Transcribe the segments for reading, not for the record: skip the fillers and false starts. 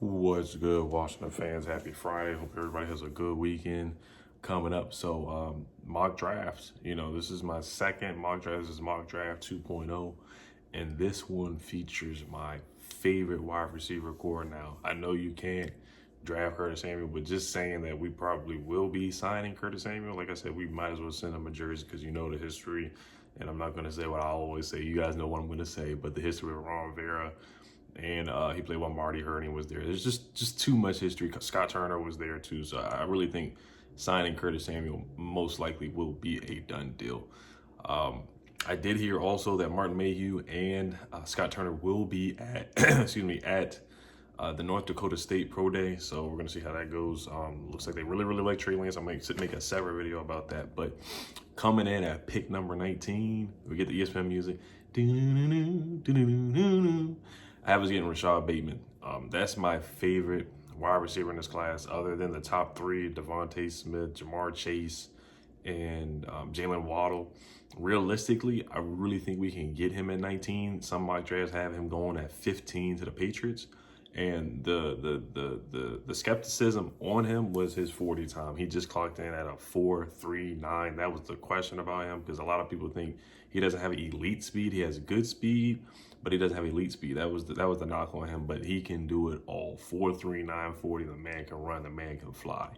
What's good, Washington fans? Happy Friday. Hope everybody has a good weekend coming up. So, mock drafts. This is my second mock draft. This is mock draft 2.0. And this one features my favorite wide receiver core. Now, I know you can't draft Curtis Samuel, but just saying that we probably will be signing Curtis Samuel. Like I said, we might as well send him a jersey because you know the history. And I'm not going to say what I always say. You guys know what I'm going to say. But the history of Ron Vera. And he played while Marty Hurney was there. There's just too much history. Scott Turner was there too. So I really think signing Curtis Samuel most likely will be a done deal. I did hear also that Martin Mayhew and Scott Turner will be at at the North Dakota State Pro Day. So we're gonna see how that goes. Looks like they really like Trey Lance. I might make a separate video about that. But coming in at pick number 19, we get the ESPN music. I was getting Rashad Bateman. That's my favorite wide receiver in this class, other than the top three: Devontae Smith, Jamar Chase, and Jalen Waddle. Realistically, I really think we can get him at 19. Some mock drafts have him going at 15 to the Patriots. And the skepticism on him was his 40 time. He just clocked in at a 4.39. That was the question about him, because a lot of people think he doesn't have elite speed. He has good speed, but he doesn't have elite speed. That was the knock on him. But he can do it all. 4.39, 40. The man can run. The man can fly.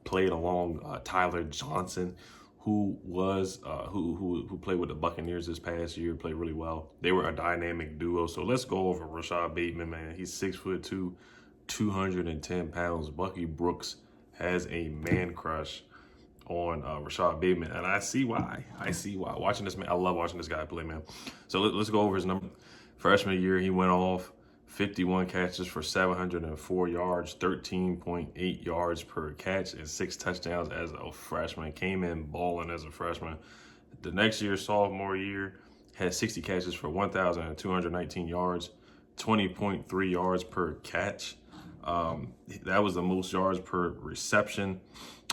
Played along Tyler Johnson, who was who played with the Buccaneers this past year, played really well. They were a dynamic duo. So let's go over Rashad Bateman, man. He's 6'2", 210 pounds. Bucky Brooks has a man crush on Rashad Bateman, and I see why. Watching this man, I love watching this guy play, man. So let's go over his number. Freshman year, he went off 51 catches for 704 yards, 13.8 yards per catch, and 6 touchdowns as a freshman. Came in balling as a freshman. The next year, sophomore year, had 60 catches for 1,219 yards, 20.3 yards per catch. That was the most yards per reception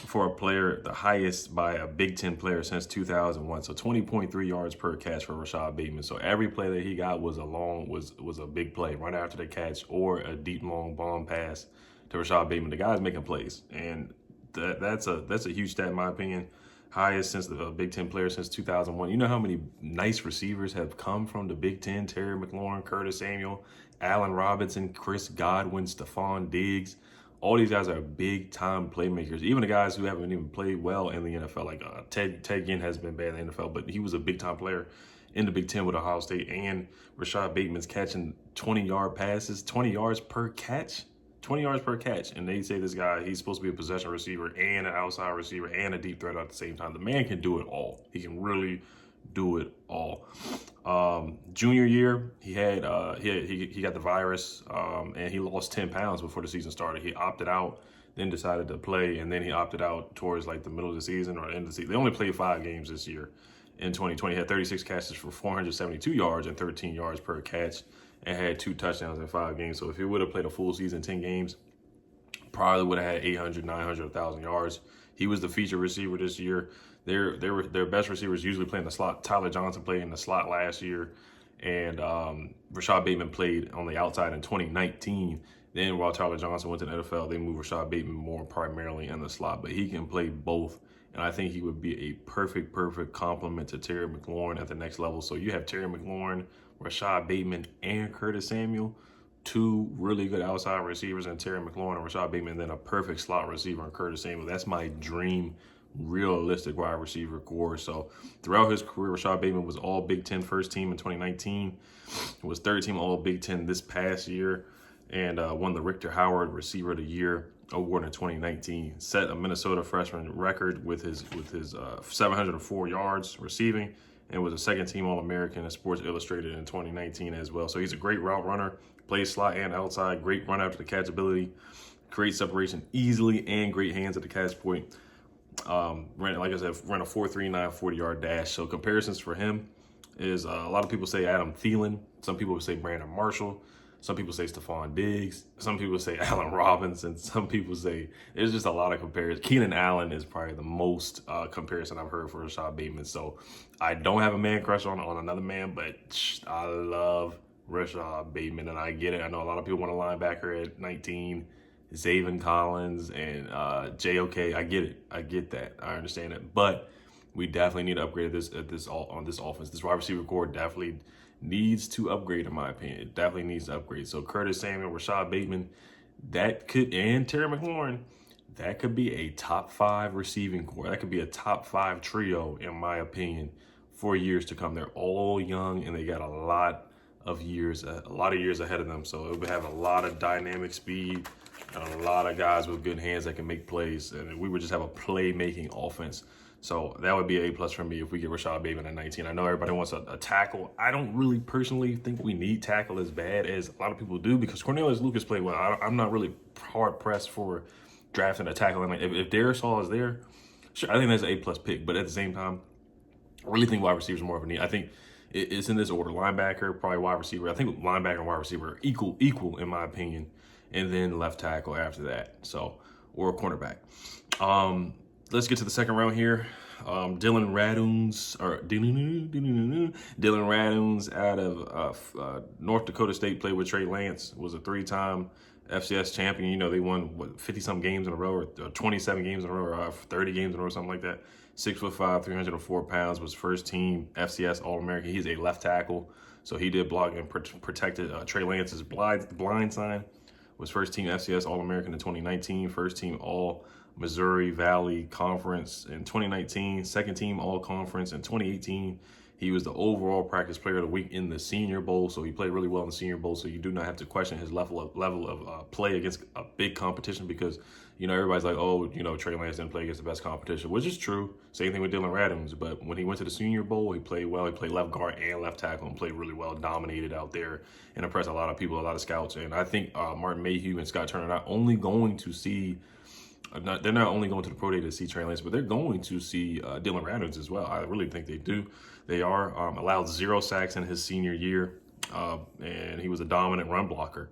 for a player, the highest by a Big Ten player since 2001. So 20.3 yards per catch for Rashad Bateman. So every play that he got was a big play, right after the catch or a deep long bomb pass to Rashad Bateman. The guy's making plays, and that's a huge stat in my opinion. Highest since the Big Ten player since 2001. You know how many nice receivers have come from the Big Ten? Terry McLaurin, Curtis Samuel, Allen Robinson, Chris Godwin, Stephon Diggs. All these guys are big-time playmakers. Even the guys who haven't even played well in the NFL, like Ted Ginn has been bad in the NFL, but he was a big-time player in the Big Ten with Ohio State. And Rashad Bateman's catching 20-yard passes, 20 yards per catch. 20 yards per catch. And they say this guy, he's supposed to be a possession receiver and an outside receiver and a deep threat at the same time. The man can do it all. He can really do it all. Junior year, he got the virus, and he lost 10 pounds before the season started. He opted out, then decided to play, and then he opted out towards like the middle of the season or the end of the season. They only played 5 games this year. In 2020, he had 36 catches for 472 yards and 13 yards per catch, and had 2 touchdowns in 5 games. So if he would have played a full season, 10 games, probably would have had 800, 900, 1,000 yards. He was the feature receiver this year. Their best receivers usually play in the slot. Tyler Johnson played in the slot last year, and Rashad Bateman played on the outside in 2019. Then while Tyler Johnson went to the NFL, they moved Rashad Bateman more primarily in the slot, but he can play both. And I think he would be a perfect complement to Terry McLaurin at the next level. So you have Terry McLaurin, Rashad Bateman, and Curtis Samuel, 2 really good outside receivers, and Terry McLaurin and Rashad Bateman, and then a perfect slot receiver in Curtis Samuel. That's my dream, realistic wide receiver core. So throughout his career, Rashad Bateman was all Big Ten first team in 2019. Was third team all Big Ten this past year, and won the Richter Howard Receiver of the Year award in 2019. Set a Minnesota freshman record with his 704 yards receiving, and was a second team All-American in Sports Illustrated in 2019 as well. So he's a great route runner, plays slot and outside, great run after the catch ability, great separation easily, and great hands at the catch point. Like I said, ran a 4.39 40-yard dash. So comparisons for him is a lot of people say Adam Thielen. Some people say Brandon Marshall. Some people say Stephon Diggs. Some people say Allen Robinson. Some people say there's just a lot of comparisons. Keenan Allen is probably the most comparison I've heard for Rashad Bateman. So I don't have a man crush on another man, but I love Rashad Bateman, and I get it. I know a lot of people want a linebacker at 19, Zaven Collins and JOK. I get it. I get that. I understand it. But we definitely need to upgrade on this offense. This wide receiver core definitely needs to upgrade, in my opinion. It definitely needs to upgrade. So Curtis Samuel, Rashad Bateman, and Terry McLaurin, that could be a top 5 receiving core. That could be a top 5 trio, in my opinion, for years to come. They're all young and they got a lot of years ahead of them. So it would have a lot of dynamic speed and a lot of guys with good hands that can make plays. And we would just have a playmaking offense. So that would be an A+ for me if we get Rashad Bateman at 19. I know everybody wants a tackle. I don't really personally think we need tackle as bad as a lot of people do, because Cornelius Lucas played well. I'm not really hard pressed for drafting a tackle. And if Darisaw is there, sure, I think that's an A+ pick. But at the same time, I really think wide receiver is more of a need. I think it's in this order: linebacker, probably wide receiver. I think linebacker and wide receiver are equal in my opinion, and then left tackle after that. So, or a cornerback. Let's get to the second round here. Dylan Raduns out of North Dakota State, played with Trey Lance, was a 3-time FCS champion. You know, they won 50-some games in a row, or 27 games in a row, or 30 games in a row, something like that. 6'5", 304 pounds, was first team FCS All-American. He's a left tackle, so he did block and protected Trey Lance's blind sign. Was first team FCS All-American in 2019, first team All-Missouri Valley Conference in 2019, second team All-Conference in 2018. He was the overall practice player of the week in the Senior Bowl, so he played really well in the Senior Bowl, so you do not have to question his level of play against a big competition, because, you know, everybody's like, oh, you know, Trey Lance didn't play against the best competition, which is true. Same thing with Dylan Raduns, but when he went to the Senior Bowl, he played well. He played left guard and left tackle and played really well, dominated out there, and impressed a lot of people, a lot of scouts. And I think Martin Mayhew and Scott Turner are not only going to see they're not only going to the pro day to see Trey Lance, but they're going to see Dylan Raduns as well. I really think they do. They are. Allowed 0 sacks in his senior year, and he was a dominant run blocker.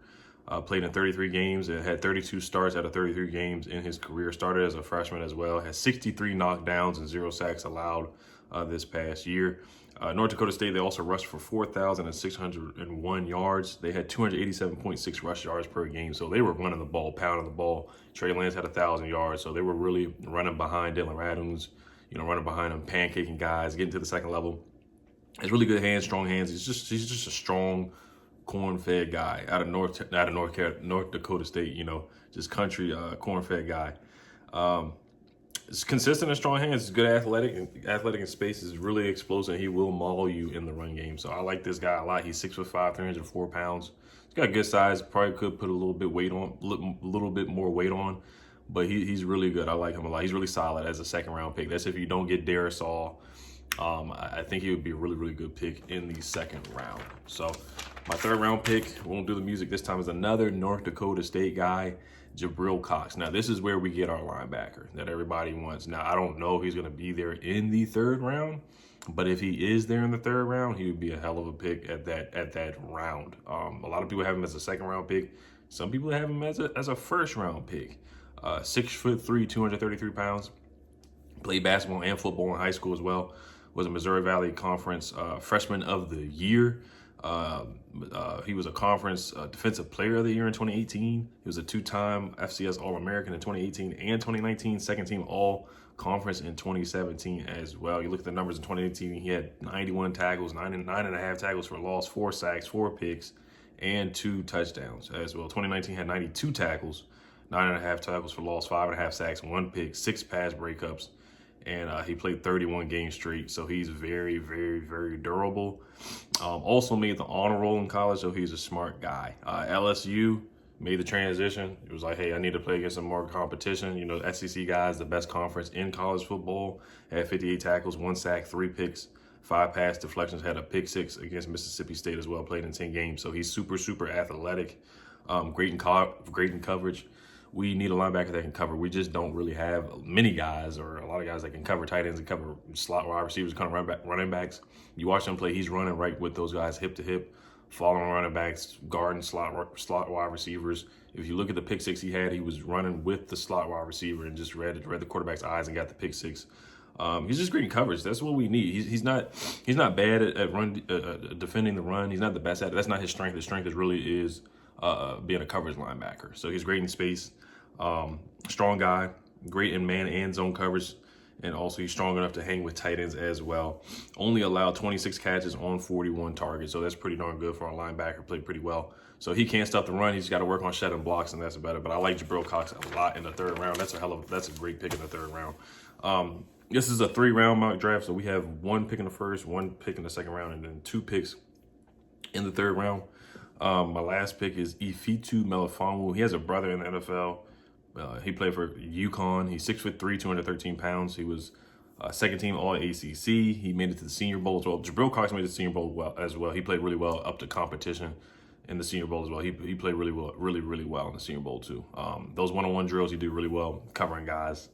Played in 33 games and had 32 starts out of 33 games in his career. Started as a freshman as well. Has 63 knockdowns and 0 sacks allowed this past year. North Dakota State, they also rushed for 4,601 yards. They had 287.6 rush yards per game. So they were running the ball, pounding the ball. Trey Lance had 1,000 yards. So they were really running behind Dylan Raduns, you know, running behind him, pancaking guys, getting to the second level. Has really good hands, strong hands. He's just a strong, corn-fed guy out of North Dakota State, you know, just country corn-fed guy. It's consistent and strong hands. It's good athletic in space. Is really explosive. He will maul you in the run game. So I like this guy a lot. He's 6'5", 304 pounds. He's got good size. Probably could put a little bit more weight on, but he's really good. I like him a lot. He's really solid as a second-round pick. That's if you don't get Darisaw. I think he would be a really, really good pick in the second round. So my third-round pick, won't do the music this time, is another North Dakota State guy, Jabril Cox. Now, this is where we get our linebacker that everybody wants. Now, I don't know if he's going to be there in the third round, but if he is there in the third round, he would be a hell of a pick at that round. A lot of people have him as a second-round pick. Some people have him as a first-round pick. 6'3", 233 pounds. Played basketball and football in high school as well. Was a Missouri Valley Conference Freshman of the Year. He was a Conference Defensive Player of the Year in 2018. He was a 2-time FCS All-American in 2018 and 2019. Second team All-Conference in 2017 as well. You look at the numbers in 2018, he had 91 tackles, 9.5 tackles for loss, 4 sacks, 4 picks, and 2 touchdowns as well. 2019 had 92 tackles, 9.5 tackles for loss, 5.5 sacks, 1 pick, 6 pass breakups. And he played 31 games straight, so he's very, very, very durable. Also made the honor roll in college, so he's a smart guy. LSU made the transition. It was like, hey, I need to play against some more competition. You know, SEC guys, the best conference in college football. Had 58 tackles, 1 sack, 3 picks, 5 pass deflections. Had a pick 6 against Mississippi State as well. Played in 10 games, so he's super, super athletic. Great in coverage. We need a linebacker that can cover. We just don't really have many guys or a lot of guys that can cover tight ends and cover slot wide receivers, kind of running backs. You watch him play, he's running right with those guys hip to hip, following running backs, guarding slot wide receivers. If you look at the pick 6 he had, he was running with the slot wide receiver and just read the quarterback's eyes and got the pick 6. He's just great in coverage. That's what we need. He's not bad at run defending the run. He's not the best at it. That's not his strength. His strength really is being a coverage linebacker. So he's great in space. Strong guy, great in man and zone coverage. And also he's strong enough to hang with tight ends as well. Only allowed 26 catches on 41 targets. So that's pretty darn good for a linebacker. Played pretty well. So he can't stop the run. He's got to work on shedding blocks, and that's better. But I like Jabril Cox a lot in the third round. That's a great pick in the third round. This is a 3-round mock draft. So we have 1 pick in the first, 1 pick in the second round, and then 2 picks in the third round. My last pick is Ifitu Melifonwu. He has a brother in the NFL. He played for UConn. He's 6'3", 213 pounds. He was second team All ACC. He made it to the Senior Bowl as well. Jabril Cox made it to the Senior Bowl as well. He played really well up to competition in the Senior Bowl as well. He played really well, really well in the Senior Bowl too. Those one-on-one drills, he did really well covering guys.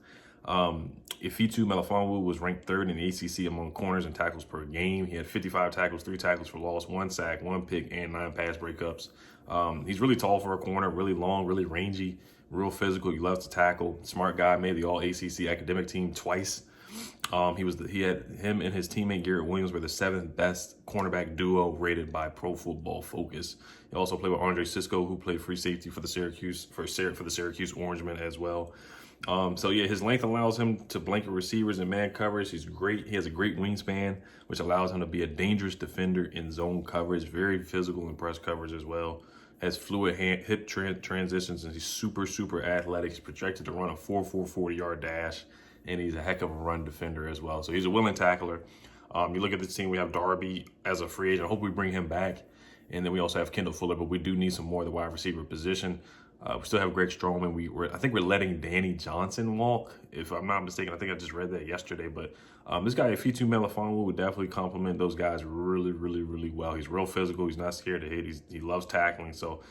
Ifitu Melifonwu was ranked 3rd in the ACC among corners and tackles per game. He had 55 tackles, 3 tackles for loss, 1 sack, 1 pick, and 9 pass breakups. He's really tall for a corner, really long, really rangy, real physical. He loves to tackle. Smart guy. Made the All ACC academic team twice. Him and his teammate Garrett Williams were the 7th best cornerback duo rated by Pro Football Focus. He also played with Andre Sisco, who played free safety for the Syracuse Orangemen as well. So yeah, his length allows him to blanket receivers in man coverage. He's great. He has a great wingspan, which allows him to be a dangerous defender in zone coverage. Very physical in press coverage as well. Has fluid hip transitions, and he's super athletic. He's projected to run a 4.4 40-yard dash, and he's a heck of a run defender as well. So he's a willing tackler. You look at this team, we have Darby as a free agent. I hope we bring him back. And then we also have Kendall Fuller, but we do need some more at the wide receiver position. We still have Greg Stroman. I think we're letting Danny Johnson walk, if I'm not mistaken. I think I just read that yesterday. But this guy, Ifitu Melifonwu, would definitely complement those guys really well. He's real physical. He's not scared to hit. He loves tackling. So,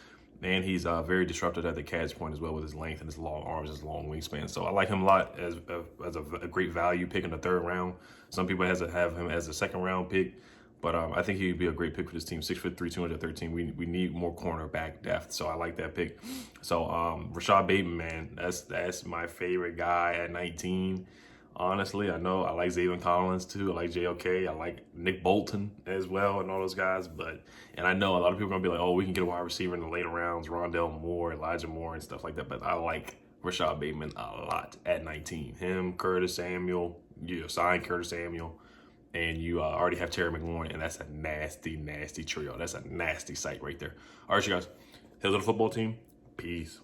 and he's very disruptive at the catch point as well with his length and his long arms, his long wingspan. So I like him a lot as a great value pick in the 3rd round. Some people have him as a 2nd round pick. But I think he would be a great pick for this team. 6'3", 213. We need more cornerback depth, so I like that pick. So Rashad Bateman, man, that's my favorite guy at 19. Honestly, I know I like Zayvon Collins too. I like JOK. I like Nick Bolton as well, and all those guys. And I know a lot of people are gonna be like, oh, we can get a wide receiver in the later rounds, Rondell Moore, Elijah Moore, and stuff like that. But I like Rashad Bateman a lot at 19. Him, Curtis Samuel. You sign Curtis Samuel. And you already have Terry McLaurin, and that's a nasty trio. That's a nasty sight right there. All right, you guys. Here's the football team. Peace.